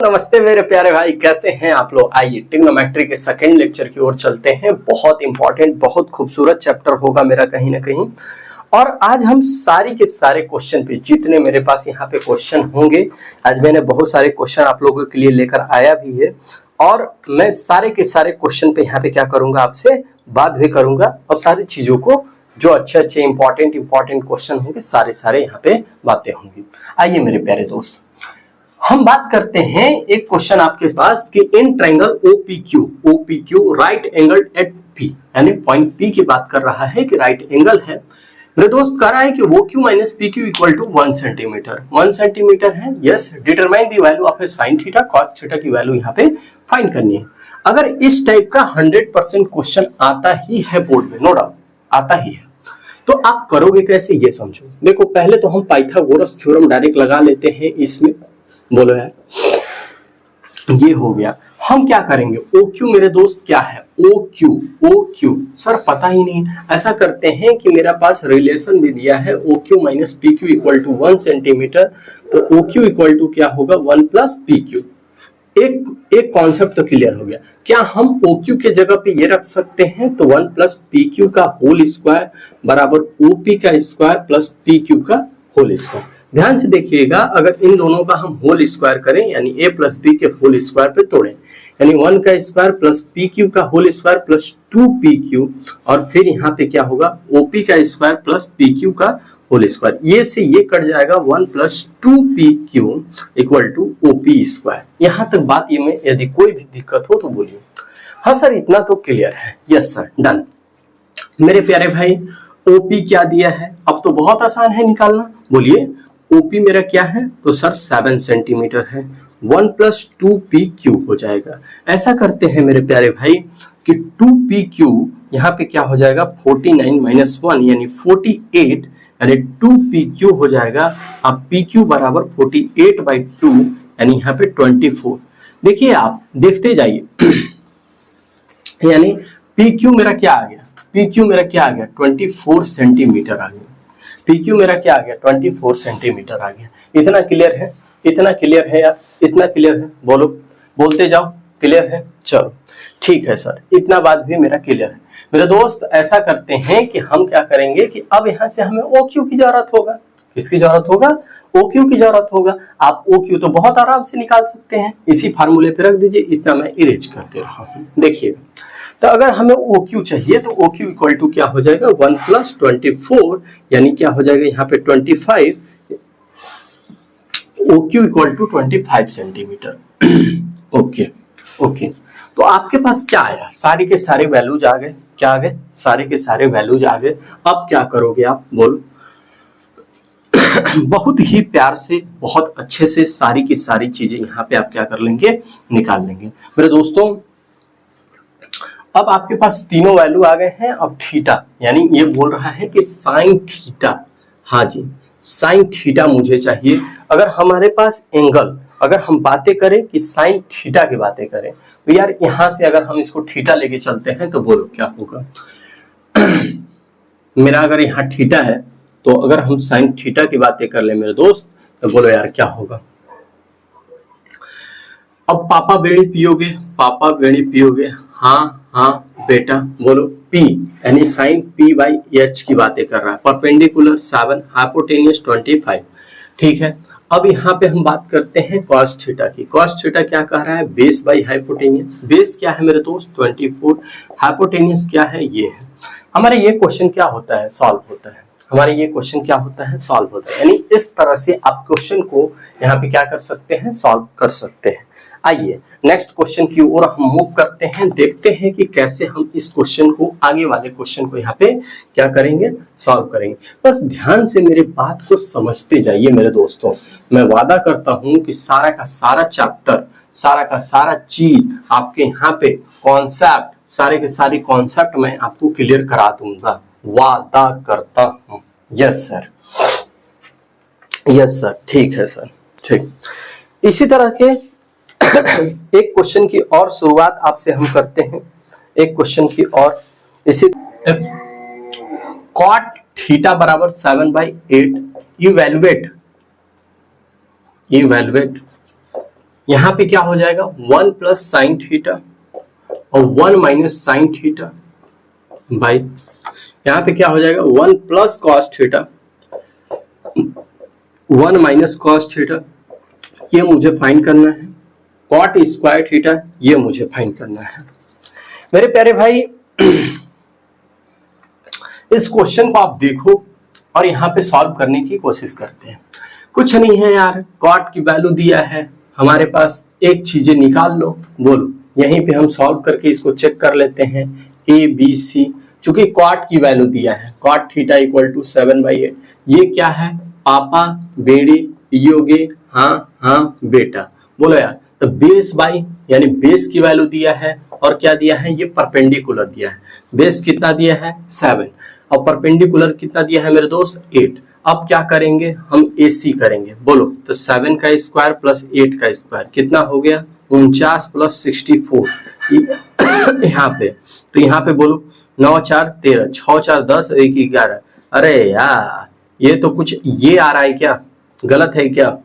नमस्ते मेरे प्यारे भाई, कैसे हैं आप लोग। आइए ट्रिग्नोमेट्री के सेकंड लेक्चर की ओर चलते हैं। बहुत इंपॉर्टेंट, बहुत खूबसूरत चैप्टर होगा मेरा कहीं ना कहीं। और आज हम सारी के सारे क्वेश्चन पे, जितने मेरे पास यहाँ पे क्वेश्चन होंगे, आज मैंने बहुत सारे क्वेश्चन आप लोगों के लिए लेकर आया भी है। और मैं सारे के सारे क्वेश्चन पे यहाँ पे क्या करूंगा, आपसे बात भी करूंगा और सारी चीजों को जो अच्छे इंपॉर्टेंट क्वेश्चन होंगे सारे यहाँ पे बातें होंगी। आइए मेरे प्यारे दोस्त, हम बात करते हैं एक क्वेश्चन आपके पास कि in triangle OPQ right angle at P, यानी पॉइंट P की बात कर रहा है कि राइट एंगल है। मेरे दोस्त कह रहा है कि OQ minus PQ equal to 1 centimetre. 1 centimetre है। Yes, determine the value of sine theta cos theta की वैल्यू यहाँ पे फाइंड करनी है। अगर इस टाइप का 100% क्वेश्चन आता ही है बोर्ड में, नो डाउट आता ही है, तो आप करोगे कैसे ये समझो। देखो, पहले तो हम पाइथागोरस थ्योरम डायरेक्ट लगा लेते हैं इसमें। बोलो यार, ये हो गया। हम क्या करेंगे, OQ मेरे दोस्त क्या है, OQ सर पता ही नहीं। ऐसा करते हैं कि मेरा पास रिलेशन भी दिया है OQ minus PQ equal to 1 centimetre, तो OQ इक्वल टू क्या होगा 1 प्लस PQ। एक कॉन्सेप्ट तो क्लियर हो गया। क्या हम OQ के जगह पे ये रख सकते हैं, तो 1 प्लस PQ का होल स्क्वायर बराबर OP का स्क्वायर प्लस PQ का होल स्क्वायर। ध्यान से देखिएगा, अगर इन दोनों का हम होल स्क्वायर करें, यानी A प्लस B के होल स्क्वायर पे तोड़ें, यानी 1 का स्क्वायर प्लस PQ का होल स्क्वायर प्लस 2PQ, और फिर यहाँ पे क्या होगा OP का स्क्वायर प्लस PQ का होल स्क्वायर। ये से ये कट जाएगा 1 plus 2PQ equal to OP square. यहाँ तक बात ये में यदि कोई भी दिक्कत हो तो बोलिए। हाँ सर, इतना तो क्लियर है। Yes sir, done. मेरे प्यारे भाई, OP क्या दिया है, अब तो बहुत आसान है निकालना। बोलिए OP मेरा क्या है, तो सर 7 सेंटीमीटर है। 1 प्लस 2PQ हो जाएगा। ऐसा करते हैं मेरे प्यारे भाई कि 2PQ यहाँ पे क्या हो जाएगा 49 माइनस 1 यानी 48, यानी 2PQ हो जाएगा। अब PQ बराबर 48/2 यानी यहाँ पे 24। देखिए आप देखते जाइए यानी PQ मेरा क्या आ गया, PQ मेरा क्या आ गया 24 सेंटीमीटर आ गया। PQ मेरा क्या आ गया 24 सेंटीमीटर आ गया। इतना क्लियर है, इतना क्लियर है यार, इतना क्लियर है। बोलो, बोलते जाओ, क्लियर है। चलो ठीक है सर, इतना बात भी मेरा क्लियर है। मेरे दोस्त, ऐसा करते हैं कि हम क्या करेंगे कि अब यहाँ से हमें OQ की जरूरत होगा। किसकी जरूरत होगा, OQ की जरूरत होगा। आप OQ तो बहुत आराम से निकाल सकते हैं, इसी फार्मूले पे रख दीजिए। इतना मैं इरेज करते रहा हूँ। देखिए, तो अगर हमें OQ चाहिए तो OQ इक्वल टू क्या हो जाएगा 1 प्लस 24, यानी क्या हो जाएगा यहाँ पे 25। OQ equal to 25 centimetre. Okay, तो आपके पास क्या आया, सारे के सारे वैल्यूज आ गए। क्या आ गए, सारे के सारे वैल्यूज आ गए। अब क्या करोगे आप, बोलो। बहुत ही प्यार से, बहुत अच्छे से सारी की सारी चीजें यहाँ पे आप क्या कर लेंगे, निकाल लेंगे। मेरे दोस्तों, अब आपके पास तीनों वैल्यू आ गए हैं। अब थीटा, यानी ये बोल रहा है कि साइन थीटा, हाँ जी साइन थीटा मुझे चाहिए। अगर हमारे पास एंगल, अगर हम बातें करें कि साइन थीटा की बातें करें, तो यार यहां से अगर हम इसको थीटा लेके चलते हैं तो बोलो क्या होगा। मेरा अगर यहाँ थीटा है, तो अगर हम साइन थीटा की बातें कर ले मेरे दोस्त, तो बोलो यार क्या होगा। अब पापा बेड़ी पियोगे, पापा बेड़ी पियोगे, हाँ बेटा, बोलो P, यानी साइन P/H की बातें कर रहा है। Perpendicular 7, hypotenuse 25। ठीक है, अब यहाँ पे हम बात करते हैं कॉस थीटा की। कॉस थीटा क्या कह रहा है, बेस बाई हाइपोटेनियस। बेस क्या है मेरे दोस्त 24, हाइपोटेनियस क्या है, ये है। हमारे ये क्वेश्चन क्या होता है, सॉल्व होता है। हमारे ये क्वेश्चन क्या होता है, सॉल्व होता है। यानी इस तरह से आप क्वेश्चन को यहाँ पे क्या कर सकते हैं, सॉल्व कर सकते हैं। आइए नेक्स्ट क्वेश्चन की ओर हम मूव करते हैं, देखते हैं कि कैसे हम इस क्वेश्चन को, आगे वाले क्वेश्चन को यहाँ पे क्या करेंगे, सॉल्व करेंगे। बस ध्यान से मेरी बात को समझते जाइए मेरे दोस्तों। मैं वादा करता हूँ कि सारा का सारा चैप्टर, सारा का सारा चीज आपके यहाँ पे कॉन्सेप्ट, सारे के सारे कॉन्सेप्ट मैं आपको क्लियर करा दूंगा, वादा करता हूँ। यस सर, यस सर, ठीक है सर, ठीक। इसी तरह के एक क्वेश्चन की और शुरुआत आपसे हम करते हैं, एक क्वेश्चन की और। इसी कॉट थीटा बराबर 7/8 इवैल्यूएट यहाँ पे क्या हो जाएगा 1 प्लस साइन थीटा और 1 माइनस साइन थीटा बाई यहाँ पे क्या हो जाएगा 1 plus cos theta 1 minus cos theta, ये मुझे फाइंड करना है। कॉट स्क्वायर थीटा ये मुझे फाइंड करना है। मेरे प्यारे भाई इस क्वेश्चन को आप देखो और यहाँ पे सॉल्व करने की कोशिश करते हैं। कुछ नहीं है यार, कॉट की वैल्यू दिया है हमारे पास, एक चीजें निकाल लो, बोलो। यहीं पे हम सॉल्व करके इसको चेक कर लेते हैं ए बी सी। चूंकि कॉट की वैल्यू दिया है, कॉट थीटा इक्वल टू 7/8। ये क्या है, पापा बेड़ी पियोगे हाँ हाँ बेटा, बोलो यार। तो बेस बाई यानी बेस की वैल्यू दिया है और क्या दिया है, ये परपेंडिकुलर दिया है। बेस कितना दिया है 7 और परपेंडिकुलर कितना दिया है मेरे दोस्त 8। अब क्या करेंगे हम, AC करेंगे, बोलो। तो 7 का स्क्वायर प्लस 8 का स्क्वायर कितना हो गया 49 प्लस 64 यहाँ पे। तो यहाँ पे बोलो 9 4 13, 6 4 10 1 11। अरे यार ये तो कुछ ये आ रहा है क्या, गलत है क्या?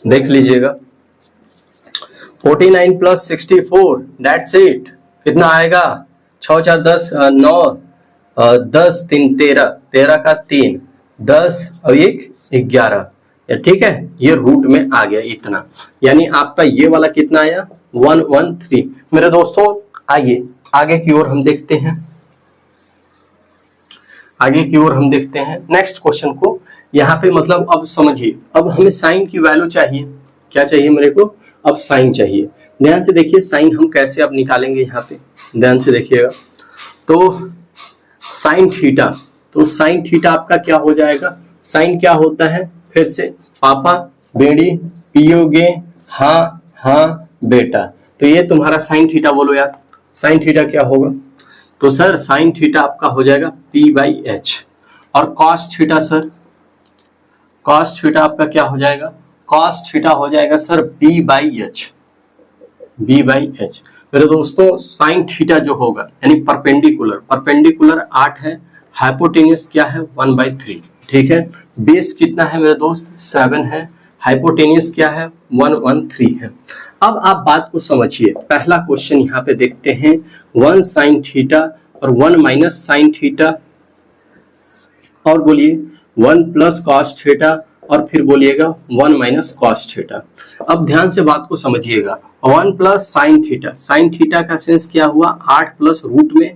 देख लीजिएगा 49 प्लस 64 दैट्स इट। कितना आएगा 6 4 10 9 10 3 13, 13 का 3 10 और 1 11। ठीक है, ये रूट में आ गया इतना, यानी आपका ये वाला कितना आया 113। मेरे दोस्तों आइए आगे की ओर हम देखते हैं, आगे की ओर हम देखते हैं नेक्स्ट क्वेश्चन को। यहाँ पे मतलब अब समझिए, अब हमें साइन की वैल्यू चाहिए। क्या चाहिए मेरे को, अब साइन चाहिए। ध्यान से देखिए साइन हम कैसे अब निकालेंगे, यहाँ पे ध्यान से देखिएगा। तो साइन थीटा, तो साइन थीटा आपका क्या हो जाएगा, साइन क्या होता है, फिर से पापा बेड़ी पियोगे हाँ हाँ बेटा। तो ये तुम्हारा साइन थीटा, बोलो यार साइन थीटा क्या होगा। तो सर साइन थीटा आपका हो जाएगा P/H। और cos theta sir, cos theta आपका क्या हो जाएगा, कॉस थीटा हो जाएगा सर B/H। B/H मेरे दोस्तों साइन थीटा जो होगा यानी परपेंडिकुलर, परपेंडिकुलर 8 है, हाइपोटेनियस क्या है 1/3। ठीक है, बेस कितना है मेरे दोस्त 7 है, हाइपोटेनियस क्या है 113 है। अब आप बात को समझिए, पहला क्वेश्चन यहाँ पे देखते हैं 1 साइन थीटा और 1 माइनस साइन थीटा, और बोलिए 1 प्लस कॉस थीटा और फिर बोलिएगा 1 माइनस कॉस थीटा। अब ध्यान से बात को समझिएगा, 1 plus sine theta, sine theta का सेंस क्या हुआ 8 प्लस रूट में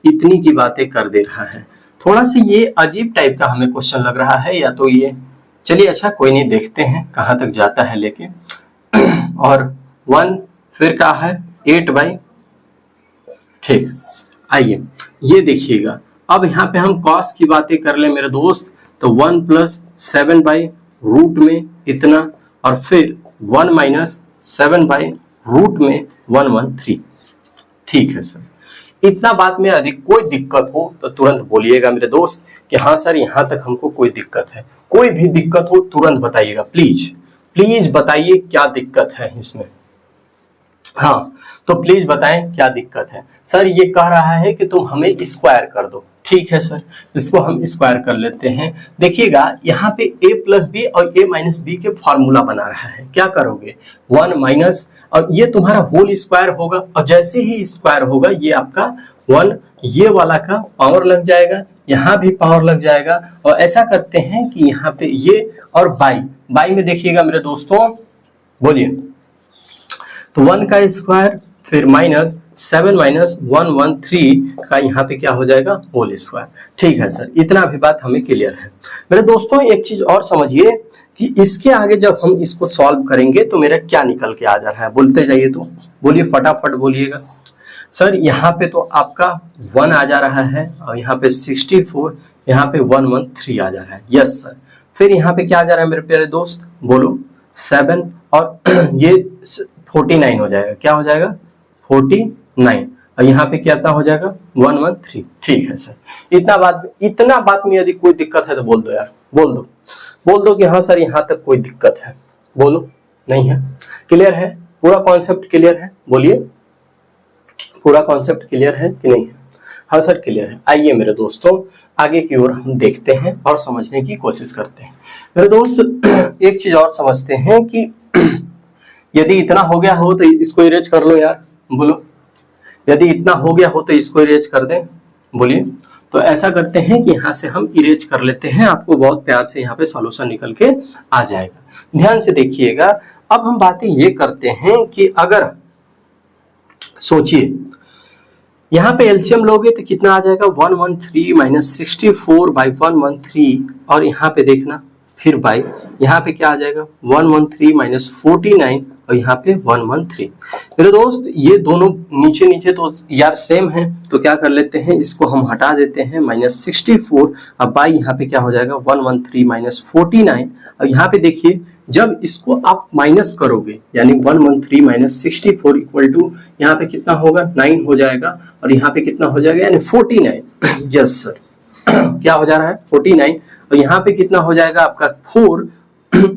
इतनी की बातें कर दे रहा है। थोड़ा सा ये अजीब टाइप का हमें क्वेश्चन लग रहा है, या तो ये चलिए अच्छा कोई नहीं, देखते हैं कहाँ तक जाता है लेके। और 1 फिर क्या है 8/, ठीक। आइए ये देखिए, अब यहाँ पे हम कॉस की बातें कर ले मेरे दोस्त, तो 1 प्लस 7/रूट में इतना और फिर 1 माइनस 7/रूट में 113। ठीक है सर, इतना बात में यदि कोई दिक्कत हो तो तुरंत बोलिएगा मेरे दोस्त कि हाँ सर यहाँ तक हमको कोई दिक्कत है। कोई भी दिक्कत हो तुरंत बताइएगा, प्लीज प्लीज बताइए क्या दिक्कत है इसमें। हाँ तो प्लीज बताएं क्या दिक्कत है। सर ये कह रहा है कि तुम हमें स्क्वायर कर दो। ठीक है सर, इसको हम स्क्वायर कर लेते हैं। देखिएगा यहाँ पे a प्लस बी और a माइनस बी के फॉर्मूला बना रहा है। क्या करोगे 1 माइनस और ये तुम्हारा होल स्क्वायर होगा, और जैसे ही स्क्वायर होगा ये आपका 1 ये वाला का पावर लग जाएगा, यहाँ भी पावर लग जाएगा। और ऐसा करते हैं कि यहाँ पे ये और बाई में देखिएगा मेरे दोस्तों, बोलिए तो 1 का स्क्वायर फिर माइनस 7 माइनस 113 का यहाँ पे क्या हो जाएगा होल स्क्वायर। ठीक है सर, इतना भी बात हमें क्लियर है। मेरे दोस्तों एक चीज और समझिए कि इसके आगे जब हम इसको सॉल्व करेंगे तो मेरा क्या निकल के आ जा रहा है, बोलते जाइए तो बोलिए, फटाफट बोलिएगा। सर यहाँ पे तो आपका 1 आ जा रहा है और यहाँ पे 64, यहाँ पे 113 आ जा रहा है। यस सर, फिर यहाँ पे क्या आ जा रहा है मेरे प्यारे दोस्त, बोलो 7 और ये 49 हो जाएगा। क्या हो जाएगा 49 और यहाँ पे क्या हो जाएगा 113। ठीक है सर, इतना बात में यदि कोई दिक्कत है तो बोल दो यार, बोल दो कि हाँ सर यहाँ तक कोई दिक्कत है, बोलो नहीं है। क्लियर है, पूरा कॉन्सेप्ट क्लियर है, बोलिए पूरा कॉन्सेप्ट क्लियर है कि नहीं है। हाँ सर क्लियर है। आइए मेरे दोस्तों आगे की ओर हम देखते हैं और समझने की कोशिश करते हैं। मेरे दोस्त एक चीज और समझते हैं कि यदि इतना हो गया हो तो इसको इरेज कर लो यार, बोलो। यदि इतना हो गया हो तो इसको इरेज कर दें, बोलिए। तो ऐसा करते हैं कि यहाँ से हम इरेज कर लेते हैं, आपको बहुत प्यार से यहाँ पे सॉल्यूशन निकल के आ जाएगा। ध्यान से देखिएगा। अब हम बातें ये करते हैं कि अगर सोचिए यहाँ पे एलसीएम लोगे तो कितना आ जाएगा 113 माइनस 64 बाई 113, और यहाँ पे देखना फिर बाई यहाँ पे क्या आ जाएगा 113 माइनस 49 और यहाँ पे 113। मेरे दोस्त ये दोनों नीचे नीचे तो यार सेम है, तो क्या कर लेते हैं, इसको हम हटा देते हैं माइनस 64। अब बाई यहाँ पे क्या हो जाएगा 113 माइनस 49। और यहाँ पे देखिए जब इसको आप माइनस करोगे यानी 113 माइनस 64 इक्वल टू यहाँ पे कितना होगा 9 हो जाएगा, और यहाँ पे कितना हो जाएगा यानी 49। यस सर क्या हो जा रहा है 49, और यहाँ पे कितना हो जाएगा आपका 4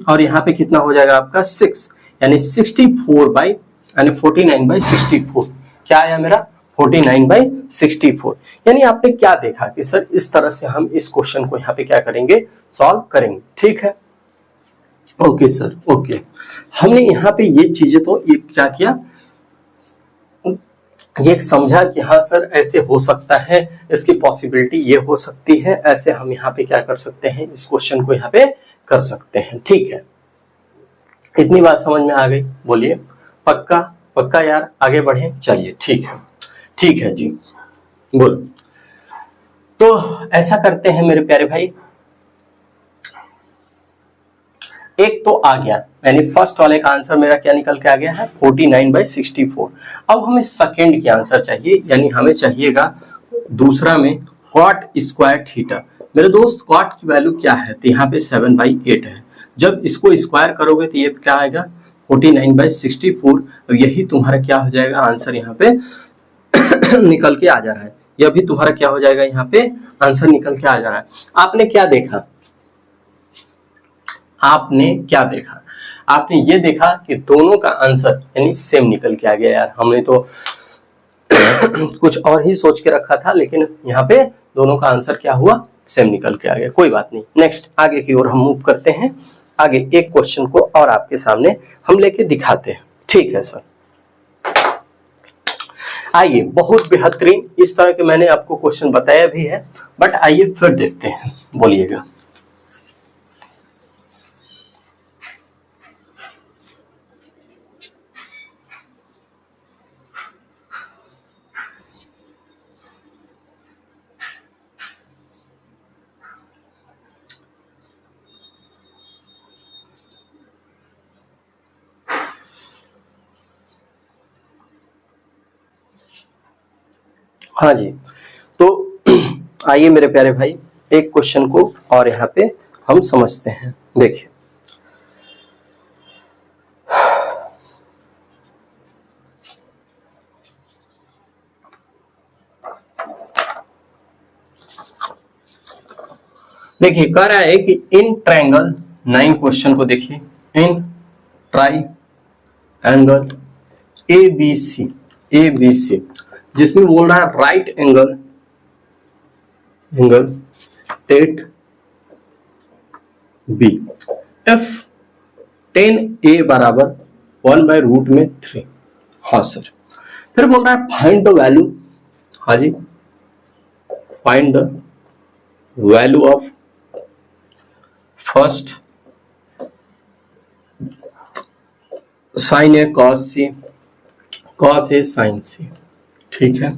और यहाँ पे कितना हो जाएगा आपका 6, यानी 64 बाई यानी 49 बाई 64। क्या आया मेरा 49 बाई 64। यानी आपने क्या देखा कि सर इस तरह से हम इस क्वेश्चन को यहाँ पे क्या करेंगे, सॉल्व करेंगे। ठीक है, ओके सर, ओके। हमने यहाँ पे ये चीजें तो ये क्या किया, ये समझा कि हाँ सर ऐसे हो सकता है, इसकी पॉसिबिलिटी ये हो सकती है, ऐसे हम यहाँ पे क्या कर सकते हैं, इस क्वेश्चन को यहाँ पे कर सकते हैं। ठीक है, इतनी बात समझ में आ गई, बोलिए पक्का पक्का यार, आगे बढ़े चलिए। ठीक है जी, बोलो। तो ऐसा करते हैं मेरे प्यारे भाई, एक तो आ गया, यानी फर्स्ट वाले का आंसर मेरा क्या निकल के आ गया है 49 बाई 64। अब हमें सेकेंड की आंसर चाहिए, यानी हमें चाहिएगा दूसरा में कॉट स्क्वायर थीटा। मेरे दोस्त कॉट की वैल्यू क्या है, तो यहाँ पे 7/8 है। जब इसको स्क्वायर करोगे तो ये क्या आएगा 49 बाई 64, और यही तुम्हारा क्या हो जाएगा आंसर यहाँ पे निकल के आ जा रहा है। यह भी तुम्हारा क्या हो जाएगा यहाँ पे आंसर निकल के आ जा रहा है। आपने क्या देखा, आपने ये देखा कि दोनों का आंसर यानी सेम निकल के आ गया। यार हमने तो कुछ और ही सोच के रखा था, लेकिन यहाँ पे दोनों का आंसर क्या हुआ, सेम निकल के आ गया। कोई बात नहीं, नेक्स्ट आगे की ओर हम मूव करते हैं। आगे एक क्वेश्चन को और आपके सामने हम लेके दिखाते हैं। ठीक है सर, आइए, बहुत बेहतरीन इस तरह के मैंने आपको क्वेश्चन बताया भी है, बट आइए फिर देखते हैं, बोलिएगा। हाँ जी, तो आइए मेरे प्यारे भाई, एक क्वेश्चन को और यहाँ पे हम समझते हैं। देखिए, कह रहा है कि इन ट्रायंगल 9 क्वेश्चन को देखिए, इन ट्रायंगल ABC जिसमें बोल रहा है right angle at B F 10A बराबर 1/√3। हाँ सर, फिर बोल रहा है फाइंड द वैल्यू, हाँ जी, find the value of first sine A cos A sine C. ठीक है,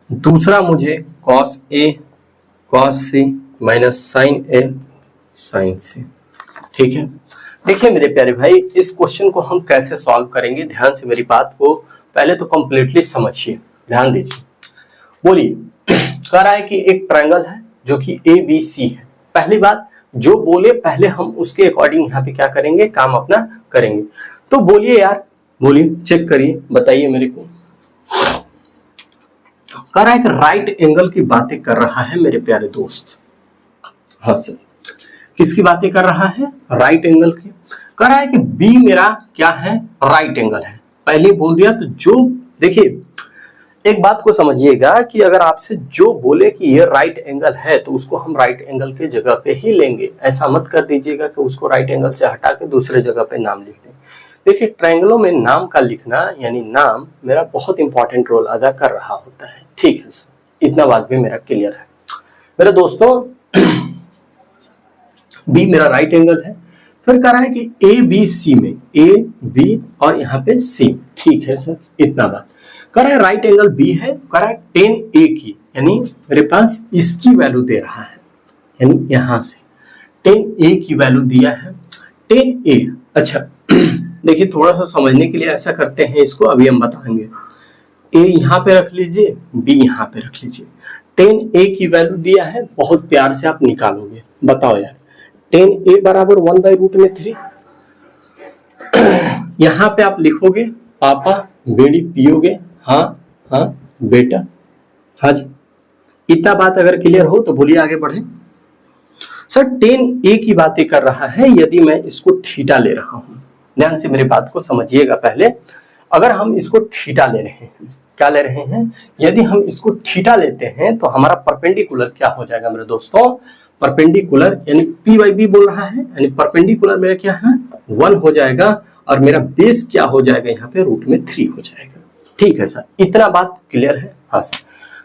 दूसरा मुझे cos A cos C minus sine A sine C. ठीक है, देखिए मेरे प्यारे भाई, इस क्वेश्चन को हम कैसे सॉल्व करेंगे, ध्यान से मेरी बात को पहले तो कंप्लीटली समझिए, ध्यान दीजिए। बोलिए, कह रहा है कि एक ट्रायंगल है जो कि ABC है। पहली बात, जो बोले पहले हम उसके अकॉर्डिंग यहाँ पे क्या करेंगे, काम अपना करेंगे। तो बोलिए यार, बोलिए, चेक करिए, बताइए मेरे को। कह रहा है कि राइट एंगल की बातें कर रहा है मेरे प्यारे दोस्त। हाँ सर, किसकी बातें कर रहा है, राइट एंगल की। कह रहा है कि बी मेरा क्या है, राइट एंगल है। पहले बोल दिया, तो जो देखिए एक बात को समझिएगा कि अगर आपसे जो बोले कि ये राइट एंगल है तो उसको हम राइट एंगल के जगह पे ही लेंगे। ऐसा मत कर दीजिएगा कि उसको राइट एंगल से हटा के दूसरे जगह पे नाम लिख दें। देखिए ट्रायंगलों में नाम का लिखना यानी नाम मेरा बहुत इंपॉर्टेंट रोल अदा कर रहा होता है। ठीक है सर, इतना बात भी मेरा क्लियर है। मेरे दोस्तों बी मेरा राइट एंगल है, फिर कह रहा है कि ए बी सी में, ए बी और यहाँ पे सी। ठीक है सर, इतना बात कर रहा है। राइट एंगल बी है, कर रहा है 10A की, यानी मेरे पास इसकी वैल्यू दे रहा है, यानी यहां से 10A की वैल्यू दिया है 10A। अच्छा देखिए थोड़ा सा समझने के लिए ऐसा करते हैं इसको, अभी हम बताएंगे। ए यहाँ पे रख लीजिए, बी यहाँ पे रख लीजिए। 10A की वैल्यू दिया है, बहुत प्यार से आप निकालोगे। बताओ यार 10A बराबर 1/√3। यहाँ पे आप लिखोगे पापा बेड़ी पियोगे, हाँ हाँ बेटा, हाँ जी। इतना बात अगर क्लियर हो तो बोलिए आगे बढ़े। सर 10A की बातें कर रहा है, यदि मैं इसको थीटा ले रहा हूं, ध्यान से मेरी बात को समझिएगा। पहले अगर हम इसको थीटा ले रहे हैं, क्या ले रहे हैं, यदि हम इसको थीटा लेते हैं तो हमारा परपेंडिकुलर क्या हो जाएगा मेरे दोस्तों, परपेंडिकुलर यानी P/B बोल रहा है, यानी परपेंडिकुलर मेरा क्या है 1 हो जाएगा, और मेरा बेस क्या हो जाएगा यहाँ पे √3 हो जाएगा। ठीक है सर, इतना बात क्लियर है। हाँ सर,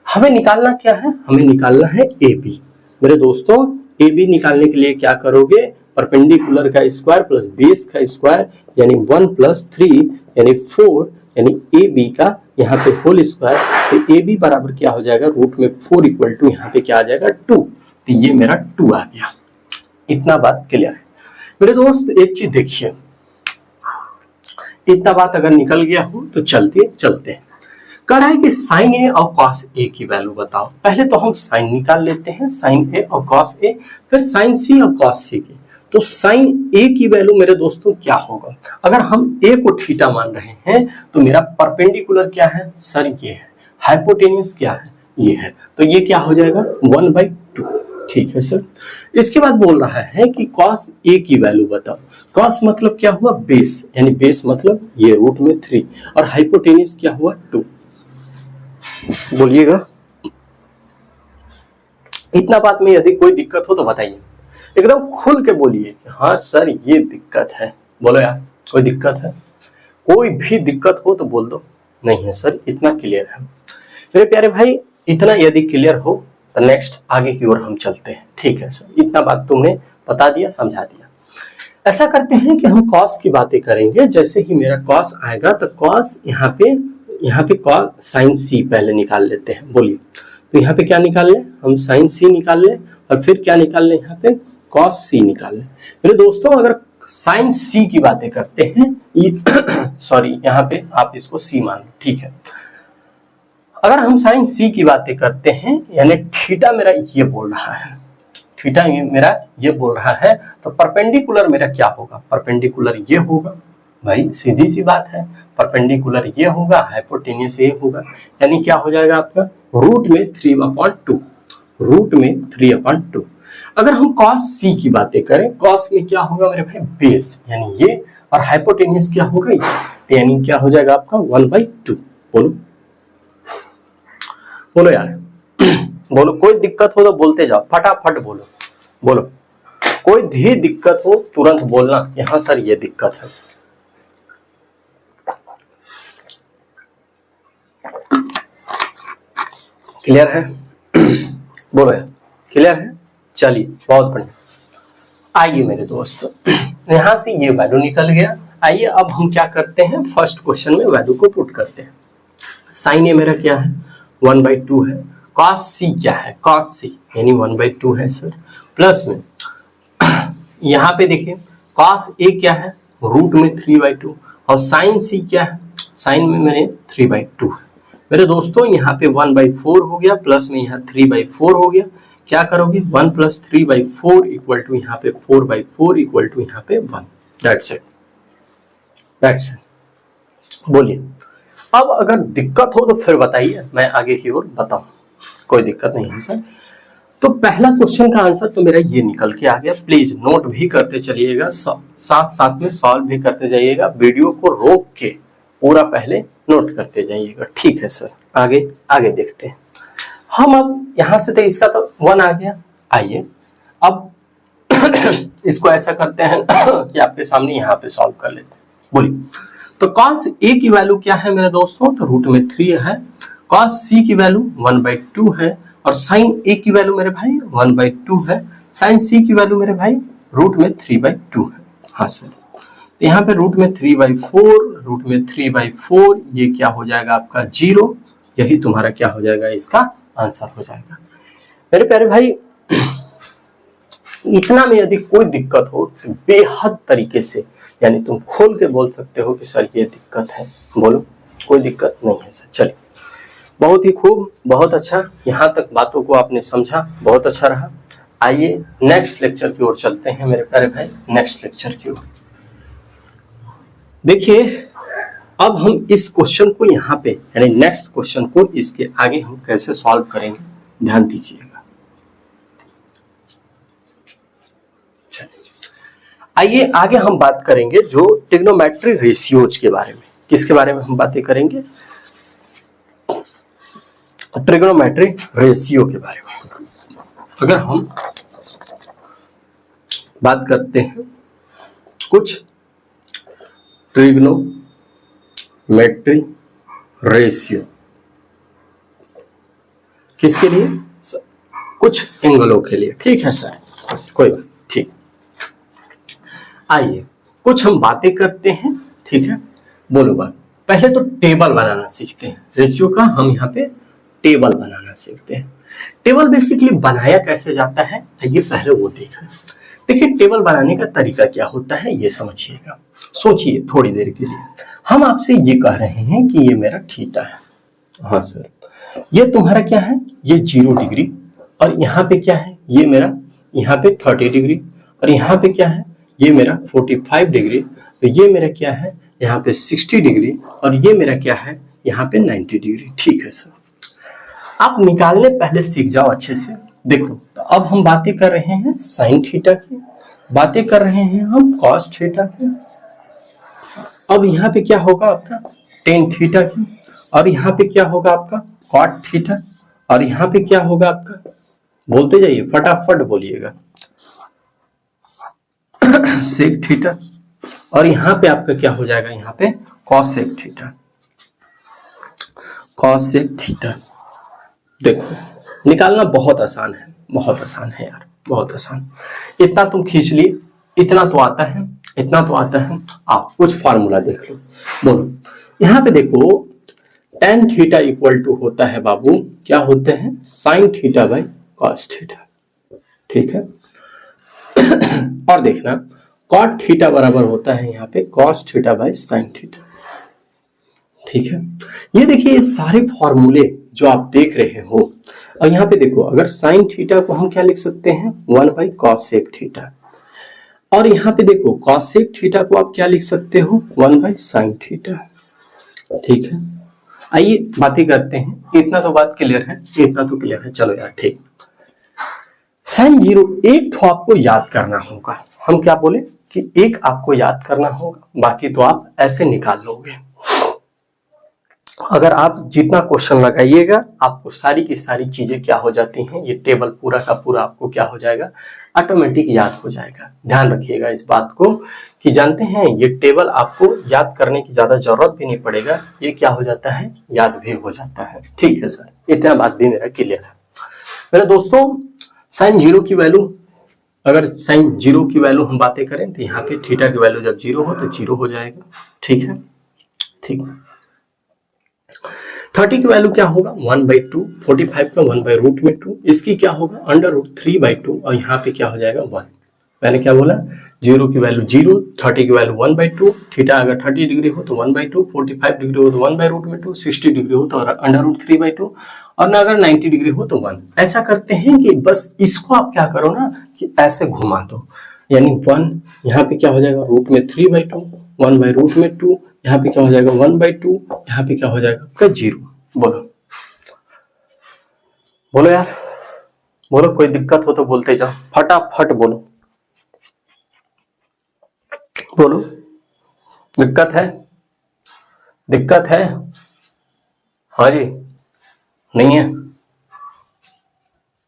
हमें निकालना क्या है, हमें निकालना है AB। मेरे दोस्तों AB निकालने के लिए क्या करोगे, परपेंडिकुलर का स्क्वायर प्लस बेस का स्क्वायर यानी 1 + 3 यानी 4, यानी AB का यहाँ पे होल स्क्वायर। तो AB बराबर क्या हो जाएगा, √4 = यहाँ पे क्या आ जाएगा 2। तो ये मेरा 2 आ गया। इतना बात क्लियर है। मेरे दोस्त एक चीज देखिए, इतना बात अगर निकल गया हो तो चलते हैं। कह रहा है कि sin A और cos A की वैल्यू बताओ। पहले तो हम sin निकाल लेते हैं, sin A और cos A, फिर sin C और cos C की। तो sin A की वैल्यू मेरे दोस्तों क्या होगा, अगर हम A को थीटा मान रहे हैं तो मेरा परपेंडिकुलर क्या है सर, ये है। हाइपोटेन्यूस क्या है, ये है। तो ये क्या हो जाएगा 1/2। ठीक है सर। इसके बाद बोल रहा है कि cos A की वैल्यू बताओ। cos मतलब क्या हुआ, बेस, यानी बेस मतलब ये √3, और हाइपोटेन्यूस क्या हुआ 2। बोलिएगा इतना बात में यदि कोई दिक्कत हो तो बताइए, एकदम खुल के बोलिए कि हाँ सर ये दिक्कत है। बोलो यार कोई दिक्कत है, कोई भी दिक्कत हो तो बोल दो। नहीं है सर, इतना क्लियर है। मेरे प्यारे भाई इतना यदि क्लियर हो तो नेक्स्ट आगे की ओर हम चलते हैं। ठीक है सर, इतना बात तुमने बता दिया, समझा दिया। ऐसा करते हैं कि हम cos की बातें करेंगे। जैसे ही मेरा cos आएगा तो cos यहाँ पे cos sin C पहले निकाल लेते हैं। बोलिए, तो यहाँ पे क्या निकाल लें हम, sin C निकाल लें, और फिर क्या निकाल लें यहाँ पे cos C निकाल लें। मेरे दोस्तों अगर sin C की बातें करते हैं सॉरी यहाँ पे आप इसको C मान लो। ठीक है, अगर हम sin C की बातें करते हैं यानी थीटा मेरा ये बोल रहा है, थीटा मेरा ये बोल रहा है, तो परपेंडिकुलर मेरा क्या होगा, परपेंडिकुलर ये होगा। भाई सीधी सी बात है, परपेंडिकुलर ये होगा, हाइपोटेन्यूस ये होगा, यानी क्या हो जाएगा आपका √3/2, √3/2। अगर हम cos C की बातें करें, cos में क्या होगा मेरे भाई बेस, यानी ये, और हाइपोटेन्यूस क्या होगा ये, तो यानी क्या हो जाएगा आपका 1/2। बोलो यार बोलो, कोई दिक्कत हो तो बोलते जाओ, फटाफट बोलो, बोलो कोई भी दिक्कत हो तुरंत बोलना, यहां सर ये दिक्कत है। क्लियर है बोलो यार, क्लियर है। चलिए बहुत बढ़िया। आइए मेरे दोस्तों, यहां से ये वैल्यू निकल गया। आइए अब हम क्या करते हैं, फर्स्ट क्वेश्चन में वैल्यू को पुट करते हैं। साइन ए मेरा क्या है 1/2 है, cos C क्या है, cos C यानी 1/2 है सर, प्लस में यहाँ पे देखिए cos A क्या है √3/2, और sin C क्या है, sin में मैंने 3/2 है। मेरे दोस्तों यहाँ पे 1/4 हो गया, प्लस में यहाँ 3/4 हो गया। क्या करोगे 1 + 3/4 = यहाँ पे 4/4 = यहाँ पे 1। That's it, that's it. बोलिए अब अगर दिक्कत हो तो फिर बताइए, मैं आगे की ओर बताऊं। कोई दिक्कत नहीं है सर। तो पहला क्वेश्चन का आंसर तो मेरा ये निकल के आ गया। प्लीज नोट भी करते चलिएगा, साथ साथ में सॉल्व भी करते जाइएगा। वीडियो को रोक के पूरा पहले नोट करते जाइएगा। ठीक है सर, आगे आगे देखते हैं हम। अब यहाँ से तो इसका तो 1 आ गया। आइए अब इसको ऐसा करते हैं कि आपके सामने यहाँ पे सॉल्व कर लेते हैं। बोलिए, तो cos A की वैल्यू क्या है मेरे दोस्तों? तो रूट में 3 है। cos C की वैल्यू 1/2 है और sin A की वैल्यू मेरे भाई 1/2 है। sin C की वैल्यू मेरे भाई रूट में 3/2 है। हाँ सर, तो यहाँ पे रूट में 3/4, रूट में 3/4, ये क्या हो जाएगा आपका 0। यही तुम्हारा क्या हो जाएगा, इसका आंसर हो जाएगा। मेरे प्यारे भाई, इतना में यदि कोई दिक्कत हो तो बेहद तरीके से, यानी तुम खोल के बोल सकते हो कि सर ये दिक्कत है, बोलो, कोई दिक्कत नहीं है सर। चलिए, बहुत ही खूब, बहुत अच्छा, यहाँ तक बातों को आपने समझा, बहुत अच्छा रहा। आइए नेक्स्ट लेक्चर की ओर चलते हैं मेरे प्यारे भाई, नेक्स्ट लेक्चर की ओर। देखिए, अब हम इस क्वेश्चन को यहाँ पे, यानी नेक्स्ट क्वेश्चन को इसके आगे हम कैसे सॉल्व करेंगे, ध्यान दीजिएगा। आइए आगे हम बात करेंगे जो ट्रिग्नोमेट्री रेशियोज के बारे में। किसके बारे में हम बातें करेंगे? ट्रिग्नोमेट्री रेशियो के बारे में। अगर हम बात करते हैं कुछ ट्रिग्नोमेट्री रेशियो, किसके लिए? कुछ एंगलों के लिए। ठीक है सर, कोई बात, ठीक। आइए कुछ हम बातें करते हैं, ठीक है, बोलो बात। पहले तो टेबल बनाना सीखते हैं रेशियो का, हम यहाँ पे टेबल बनाना सीखते हैं। टेबल बेसिकली बनाया कैसे जाता है, ये पहले वो देखें। देखिए, टेबल बनाने का तरीका क्या होता है ये समझिएगा, सोचिए थोड़ी देर के लिए। हम आपसे ये कह रहे हैं कि ये मेरा थीटा है। हाँ सर, ये तुम्हारा क्या है? ये 0 डिग्री, और यहाँ पे क्या है? ये मेरा यहाँ पे 30 डिग्री, और यहाँ पे क्या है? ये मेरा 45 डिग्री, तो ये मेरा क्या है? यहाँ पे 60 डिग्री, और ये मेरा क्या है? यहाँ पे 90 डिग्री। ठीक है सर, आप निकालने पहले सीख जाओ अच्छे से। देखो, तो अब हम बातें कर रहे हैं साइन थीटा की, बातें कर रहे हैं हम कॉस थीटा की। अब यहाँ पे क्या होगा आपका? टेन थीटा की, और यहाँ पे क्या होगा आपका? कॉट थीटा, और यहाँ पे क्या होगा आपका? बोलते जाइए, फटाफट बोलिएगा, सेक थीटा, और यहाँ पे आपका क्या हो जाएगा? यहाँ पे कॉसेक थीटा, कॉसेक थीटा। देखो, निकालना बहुत आसान है, बहुत आसान है यार, बहुत आसान। इतना तुम खींच लिए, इतना तो आता है, इतना तो आता है। आप कुछ फार्मूला देख लो, बोलो। यहाँ पे देखो, टेन थीटा इक्वल टू होता है बाबू, क्या होते हैं? Sine theta by cos theta. ठीक है, और देखना, कॉट थीटा बराबर होता है यहाँ पे cos theta by sine theta. ठीक है, ये देखिए, ये सारे फॉर्मूले जो आप देख रहे हो, और यहाँ पे देखो, अगर साइन थीटा को हम क्या लिख सकते हैं? 1 बाई कॉसेक थीटा, और यहाँ पे देखो कॉसेक थीटा को आप क्या लिख सकते हो? 1 बाई साइन थीटा। ठीक है, आइए बातें करते हैं। इतना तो बात क्लियर है, इतना तो क्लियर है। चलो यार, ठीक। साइन 0 एक तो आपको याद करना होगा। हम क्या बोले कि एक आपको याद करना होगा, बाकी तो आप ऐसे निकाल लोगे। अगर आप जितना क्वेश्चन लगाइएगा, आपको सारी की सारी चीजें क्या हो जाती हैं, ये टेबल पूरा का पूरा आपको क्या हो जाएगा? ऑटोमेटिक याद हो जाएगा। ध्यान रखिएगा इस बात को कि जानते हैं, ये टेबल आपको याद करने की ज्यादा जरूरत भी नहीं पड़ेगा, ये क्या हो जाता है? याद भी हो जाता है। ठीक है सर, इतना बात भी मेरा क्लियर है। मेरे दोस्तों, साइन 0 की वैल्यू, अगर साइन 0 की वैल्यू हम बातें करें तो यहाँ पे थीटा की वैल्यू जब 0 हो तो 0 हो जाएगा। ठीक है, ठीक। 30 की वैल्यू क्या होगा? 1/2, 45 का 1/√2, इसकी क्या होगा? √3/2, और यहाँ पे क्या हो जाएगा? 1। मैंने क्या बोला? 0 की वैल्यू 0, 30 की वैल्यू 1/2, थीटा अगर 30 डिग्री हो तो 1/2, 45 डिग्री हो तो 1/√2, 60 डिग्री हो तो √3/2, और ना अगर 90 डिग्री हो तो 1। ऐसा करते हैं कि बस इसको आप क्या करो ना, कि ऐसे घुमा दो, यानी 1 यहाँ पे क्या हो जाएगा? रूट में 3/2, 1/√2, यहाँ पे क्या हो जाएगा? 1/2, यहाँ पे क्या हो जाएगा आपका? 0। बोलो, बोलो यार, बोलो, कोई दिक्कत हो तो बोलते जाओ, फटाफट बोलो, बोलो, दिक्कत है? दिक्कत है? हाँ जी, नहीं है?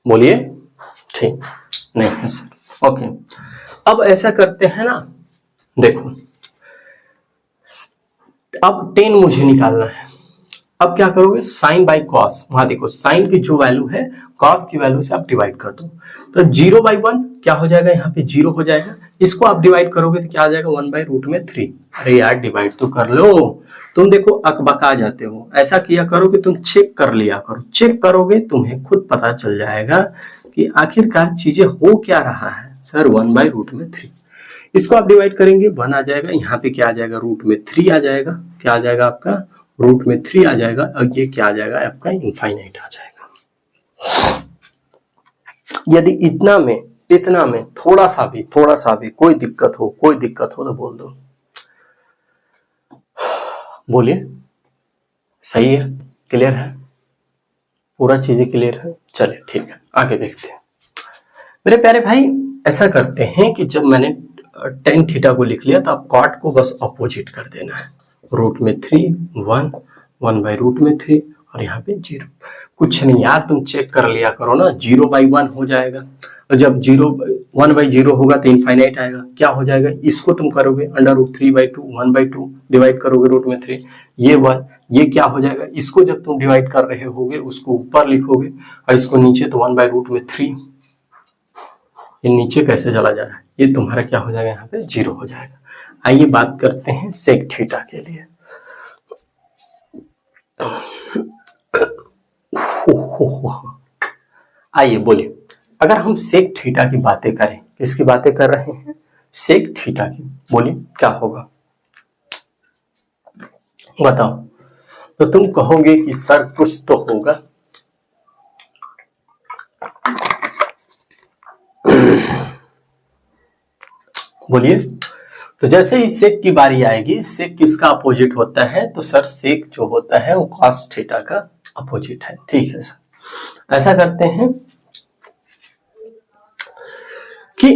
बोलिए। ठीक, नहीं है सर। ओके, अब ऐसा करते हैं ना, देखो अब 10 मुझे निकालना है। अब क्या करोगे, साइन बाई कॉस, वहां देखो साइन की जो वैल्यू है कॉस की वैल्यू से आप डिवाइड कर दो, तो 0/1 क्या हो जाएगा, यहाँ पे 0 हो जाएगा। इसको आप डिवाइड करोगे तो क्या आ जाएगा, 1/√3। अरे यार डिवाइड तो कर लो, तुम देखो अकबका जाते हो। ऐसा किया करो कि तुम चेक कर लिया करो, चेक करोगे तुम्हें खुद पता चल जाएगा कि आखिरकार चीजें हो क्या रहा है। सर 1/√3, इसको आप डिवाइड करेंगे 1 आ जाएगा, यहाँ पे क्या आ जाएगा, √3 आ जाएगा। क्या आ जाएगा आपका, √3 आ जाएगा। और ये क्या आ जाएगा आपका, इनफाइनाइट आ जाएगा। यदि इतना में थोड़ा सा भी कोई दिक्कत हो तो बोल दो। बोलिए, सही है, क्लियर है, पूरा चीजें क्लियर है। चलिए ठीक है, आगे देखते हैं मेरे प्यारे भाई। ऐसा करते हैं कि जब मैंने tan थीटा को लिख लिया तो आप कॉट को बस अपोजिट कर देना है। √3 1 1/√3 और यहाँ पे 0। कुछ नहीं यार, तुम चेक कर लिया करो ना, 0/1 हो जाएगा। और जब 1/0 होगा तो इनफाइनाइट आएगा। क्या हो जाएगा, इसको तुम करोगे √3/2 1/2 डिवाइड करोगे √3, ये 1, ये क्या हो जाएगा, इसको जब तुम डिवाइड कर रहे होगे उसको ऊपर लिखोगे और इसको नीचे, तो 1/√3। ये नीचे कैसे चला जा रहा है, ये तुम्हारा क्या हो जाएगा, यहाँ पे 0 हो जाएगा। आइए बात करते हैं सेक थीटा के लिए। आइए बोलिए, अगर हम सेक थीटा की बातें करें, किसकी बातें कर रहे हैं, सेक थीटा की, बोलिए क्या होगा, बताओ। तो तुम कहोगे कि सर कुछ तो होगा। बोलिए, तो जैसे ही सेक की बारी आएगी, सेक किसका अपोजिट होता है, तो सर सेक जो होता है वो कॉस थीटा का अपोजिट है। ठीक है सर, ऐसा करते हैं कि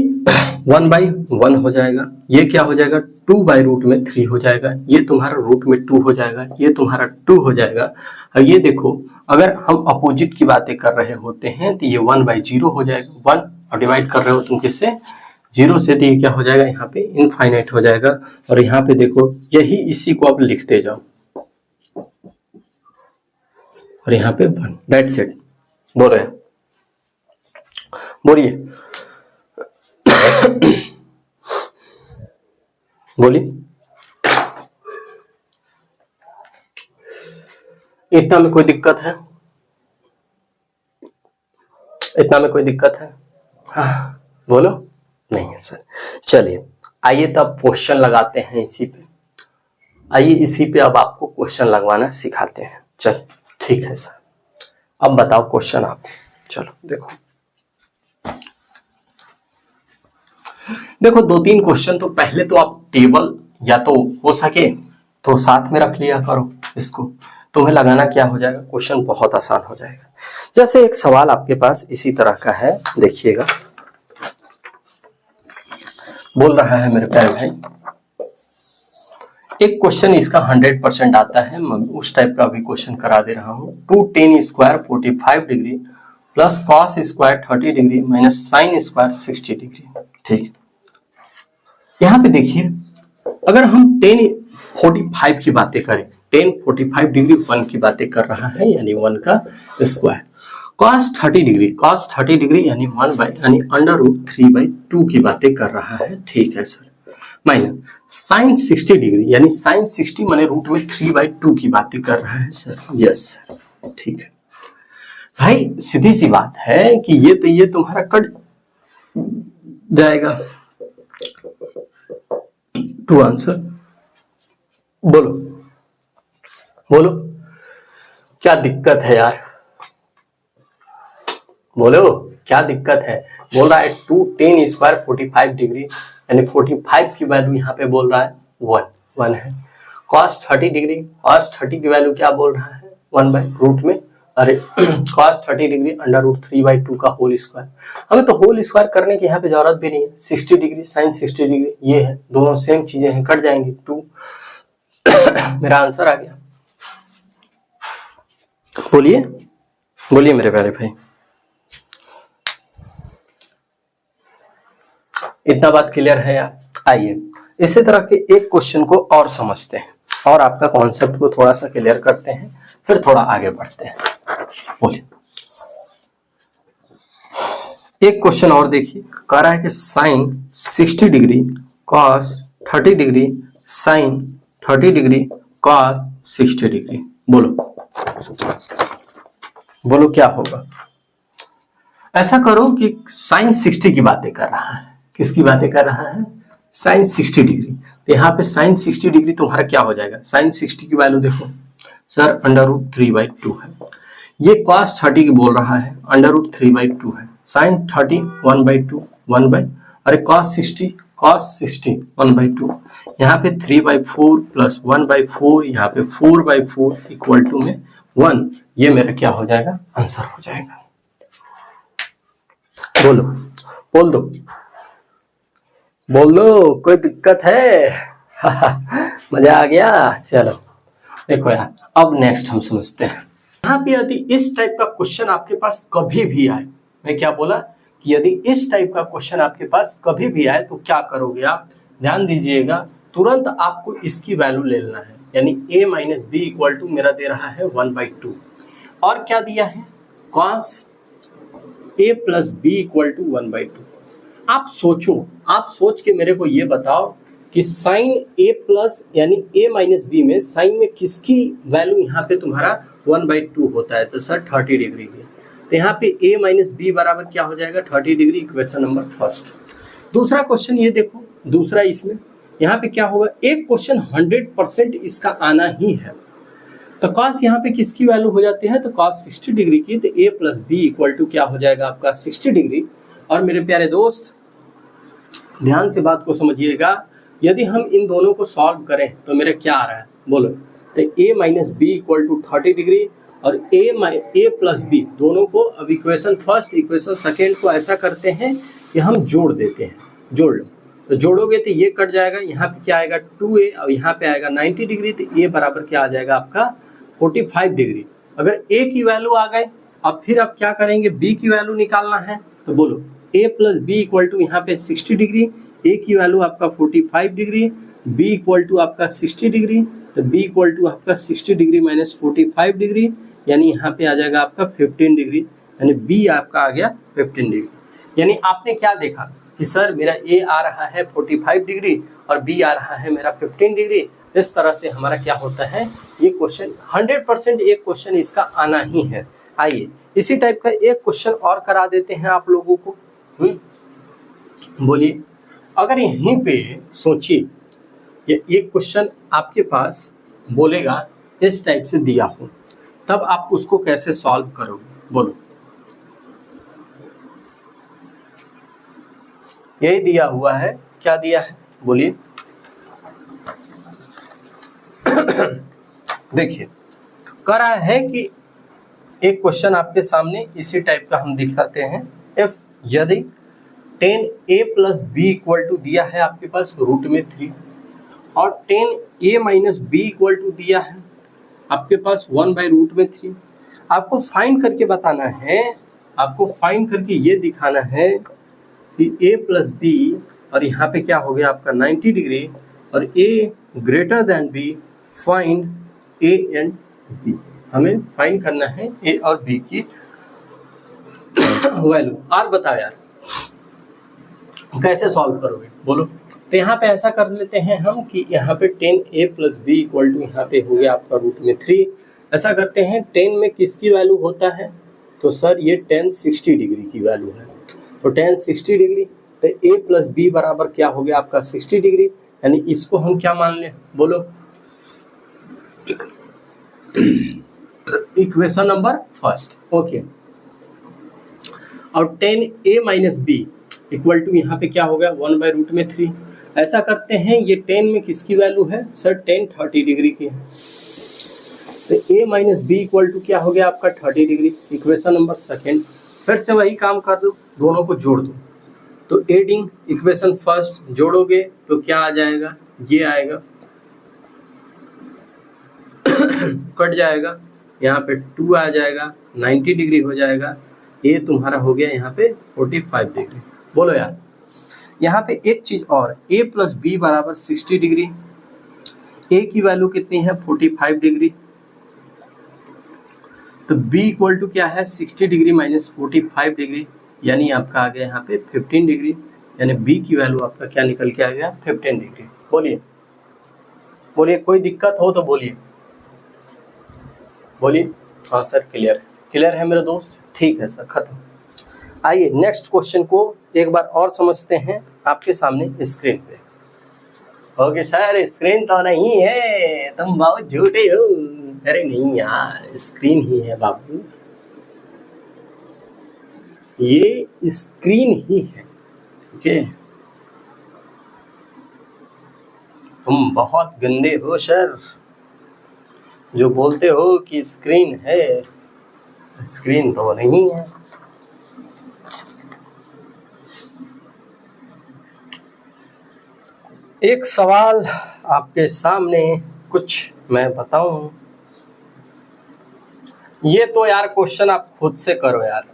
1/1 हो जाएगा, ये क्या हो जाएगा, 2/√3 हो जाएगा, ये तुम्हारा √2 हो जाएगा, ये तुम्हारा 2 हो जाएगा। और ये देखो, अगर हम अपोजिट की बातें कर रहे होते हैं तो ये 1/0 हो जाएगा, 1 और डिवाइड कर रहे हो तुम किससे, 0 से, तो ये क्या हो जाएगा, यहाँ पे इनफाइनाइट हो जाएगा। और यहाँ पे देखो यही, इसी को आप लिखते जाओ और यहाँ पे 1, दैट्स इट। बोल रहे हैं, बोलिए बोलिए, इतना में कोई दिक्कत है, इतना में कोई दिक्कत है, हाँ बोलो, नहीं है सर। चलिए आइए तब क्वेश्चन लगाते हैं इसी पे। आइए इसी पे अब आपको क्वेश्चन लगवाना सिखाते हैं। चल ठीक है सर, अब बताओ क्वेश्चन आप। चलो देखो, देखो 2-3 क्वेश्चन तो पहले तो आप टेबल या तो हो सके तो साथ में रख लिया करो, इसको तुम्हें लगाना क्या हो जाएगा, क्वेश्चन बहुत आसान हो जाएगा। जैसे एक सवाल आपके पास इसी तरह का है, देखिएगा, बोल रहा है मेरे प्यारे भाई, एक क्वेश्चन इसका 100% आता है, मैं उस टाइप का भी क्वेश्चन करा दे रहा हूँ। 2tan² 45 degree plus cos² 30 degree minus sin² 60 degree. ठीक, यहाँ पे देखिए, अगर हम tan 45 की बातें करें, tan 45 डिग्री 1 की बातें कर रहा है, यानी 1 का स्क्वायर, cos 30 डिग्री यानी 1/√3/2 की बातें कर रहा है। ठीक है सर, माइनस sin 60 डिग्री यानी sin 60 माने √3/2 की बातें कर रहा है सर। यस सर, ठीक है भाई, सीधी सी बात है कि ये तुम्हारा कट जाएगा। टू आंसर, बोलो बोलो, क्या दिक्कत है यार, बोलो क्या दिक्कत है। बोल रहा है 2tan² 45 डिग्री यानी 45 की वैल्यू यहाँ पे बोल रहा है 1 है। cos 30 डिग्री, cos 30 की वैल्यू क्या बोल रहा है, 1/रूट में, अरे cos 30 डिग्री √3/2 का होल स्क्वायर। हमें तो होल स्क्वायर करने की यहाँ पे जरूरत भी नहीं है। 60 डिग्री sin 60 डिग्री ये है, दोनों सेम चीजें हैं, कट जाएंगे 2 मेरा आंसर आ गया। बोलिए बोलिए मेरे प्यारे भाई। इतना बात क्लियर है यार। आइए इसी तरह के एक क्वेश्चन को और समझते हैं और आपका कॉन्सेप्ट को थोड़ा सा क्लियर करते हैं, फिर थोड़ा आगे बढ़ते हैं। बोलिए। एक क्वेश्चन और देखिए, कह रहा है कि sine 60 degree cos 30 degree sine 30 degree cos 60 degree. बोलो बोलो क्या होगा। ऐसा करो कि साइन 60 की बातें कर रहा है। किसकी बातें कर रहा है? Sine 60 degree. तो यहाँ पे साइन 60 डिग्री तुम्हारा क्या हो जाएगा? साइन 60 की वैल्यू देखो सर √3/2 है। ये cos 30 की बोल रहा है, √3/2 है। साइन 30 1/2 अरे cos 60 1/2। यहाँ पे 3/4 प्लस 1/4, यहाँ पे 4/4 इक्वल टू में 1। ये मेरा क्या हो जाएगा? आंसर हो जाएगा। बोलो बोल दो बोल दो, कोई दिक्कत है? मजा आ गया। चलो देखो यार, अब नेक्स्ट हम समझते हैं। यहाँ पे यदि इस टाइप का क्वेश्चन आपके पास कभी भी आए, मैं क्या बोला कि यदि इस टाइप का क्वेश्चन आपके पास कभी भी आए तो क्या करोगे आप? ध्यान दीजिएगा, तुरंत आपको इसकी वैल्यू ले लेना है। यानी a minus B equal to मेरा दे रहा है 1/2 और क्या दिया है? cos a plus B equal to 1/2। आप सोचो, आप सोच के मेरे को ये बताओ कि साइन a प्लस यानी a माइनस बी में साइन में किसकी वैल्यू यहाँ पे तुम्हारा 1/2 होता है? तो सर 30 डिग्री की। तो यहाँ पे a माइनस बी बराबर क्या हो जाएगा? 30 डिग्री। Equation number first. दूसरा क्वेश्चन ये देखो, दूसरा इसमें यहाँ पे क्या होगा? एक क्वेश्चन 100% इसका आना ही है। तो cos यहाँ पे किसकी वैल्यू हो जाती है? तो cos 60 डिग्री की। तो a plus B equal to क्या हो जाएगा आपका? 60 डिग्री। और मेरे प्यारे दोस्त ध्यान से बात को समझिएगा, यदि हम इन दोनों को सॉल्व करें तो मेरा क्या आ रहा है? बोलो। तो a minus B equal to 30 degree और a प्लस बी दोनों को, अब इक्वेशन फर्स्ट इक्वेशन सेकेंड को ऐसा करते हैं कि हम जोड़ देते हैं। जोड़ लो, तो जोड़ोगे तो ये कट जाएगा। यहाँ पे क्या आएगा? 2a और यहाँ पे आएगा 90 डिग्री। तो a बराबर क्या आ जाएगा आपका? 45 डिग्री। अगर a की वैल्यू आ गए, अब फिर आप क्या करेंगे? b की वैल्यू निकालना है। तो बोलो a plus B equal to यहाँ पे 60 डिग्री, a की वैल्यू आपका 45 डिग्री, b इक्वल टू आपका 60 डिग्री। तो b इक्वल टू आपका 60 डिग्री माइनस 45 डिग्री, यानी यहाँ पे आ जाएगा आपका 15 डिग्री। यानी b आपका आ गया 15 डिग्री। यानी आपने क्या देखा कि सर मेरा a आ रहा है 45 डिग्री और b आ रहा है मेरा 15 डिग्री। इस तरह से हमारा क्या होता है? ये क्वेश्चन 100% एक क्वेश्चन इसका आना ही है। आइए इसी टाइप का एक क्वेश्चन और करा देते हैं आप लोगों को। बोलिए। अगर यहीं पे सोचिए, ये एक क्वेश्चन आपके पास बोलेगा इस टाइप से दिया हो, तब आप उसको कैसे सॉल्व करोगे? बोलो। यही दिया हुआ है। क्या दिया है? बोलिए। देखिए कह रहा है कि एक क्वेश्चन आपके सामने इसी टाइप का हम दिखाते हैं। इफ यदि 10a plus B equal to दिया है आपके पास √3 और 10a minus B equal to दिया है आपके पास 1/√3। आपको फाइंड करके बताना है, आपको फाइंड करके ये दिखाना है कि a प्लस बी और यहाँ पे क्या हो गया आपका 90 डिग्री और a greater than b, find a and b। हमें फाइंड करना है a और b की वैल्यू। और बताओ यार कैसे सॉल्व करोगे? बोलो। तो यहाँ पे ऐसा कर लेते हैं हम कि यहाँ पे 10a plus B equal to यहाँ पे हो गया आपका √3। ऐसा करते हैं 10 में किसकी वैल्यू होता है? तो सर ये 10 60 डिग्री की वैल्यू है। तो 10 60 डिग्री, तो a प्लस बी बराबर क्या हो गया आपका 60 डिग्री। यानी इसको हम क्या मान लें? बोलो। Equation number first. ओके। और 10a minus B equal to यहाँ पे क्या हो गया 1/√3। ऐसा करते हैं ये 10 में किसकी वैल्यू है? सर 10 30 डिग्री की है। तो a minus B equal to क्या हो गया आपका 30 डिग्री। Equation number second. फिर से वही काम कर दो, दोनों को जोड़ दो। तो एडिंग इक्वेशन फर्स्ट जोड़ोगे तो क्या आ जाएगा? ये आएगा कट जाएगा, यहाँ पे 2 आ जाएगा, 90 डिग्री हो जाएगा, ये तुम्हारा हो गया यहाँ पे 45 डिग्री। बोलो यार, यहाँ पे एक चीज और, a प्लस बी बराबर 60 डिग्री, a की वैल्यू कितनी है 45 डिग्री, तो b इक्वल टू क्या है 60 डिग्री माइनस 45 डिग्री, यानी आपका आ गया यहाँ पे 15 डिग्री, यानी b की वैल्यू आपका क्या निकल के आ गया 15 डिग्री। बोलिए बोलिए, कोई दिक्कत हो तो बोलिए, बोलिए। हाँ सर क्लियर है, क्लियर है मेरे दोस्त, ठीक है सर, खत्म। आइए नेक्स्ट क्वेश्चन को एक बार और समझते हैं आपके सामने स्क्रीन पे। ओके सर, स्क्रीन तो नहीं है, तुम बहुत झूठे हो। अरे नहीं यार, स्क्रीन ही है बाबू, ये स्क्रीन ही है। ओके, तुम बहुत गंदे हो सर, जो बोलते हो कि स्क्रीन है, स्क्रीन तो नहीं है। एक सवाल आपके सामने कुछ मैं बताऊं, ये तो यार क्वेश्चन आप खुद से करो यार,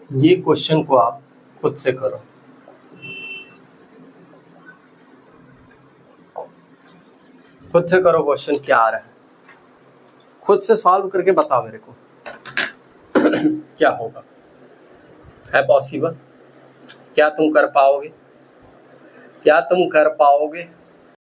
ये क्वेश्चन को आप खुद से करो। खुद से करो, क्वेश्चन क्या आ रहा है खुद से सॉल्व करके बताओ मेरे को क्या होगा, है पॉसिबल? क्या तुम कर पाओगे? क्या तुम कर पाओगे?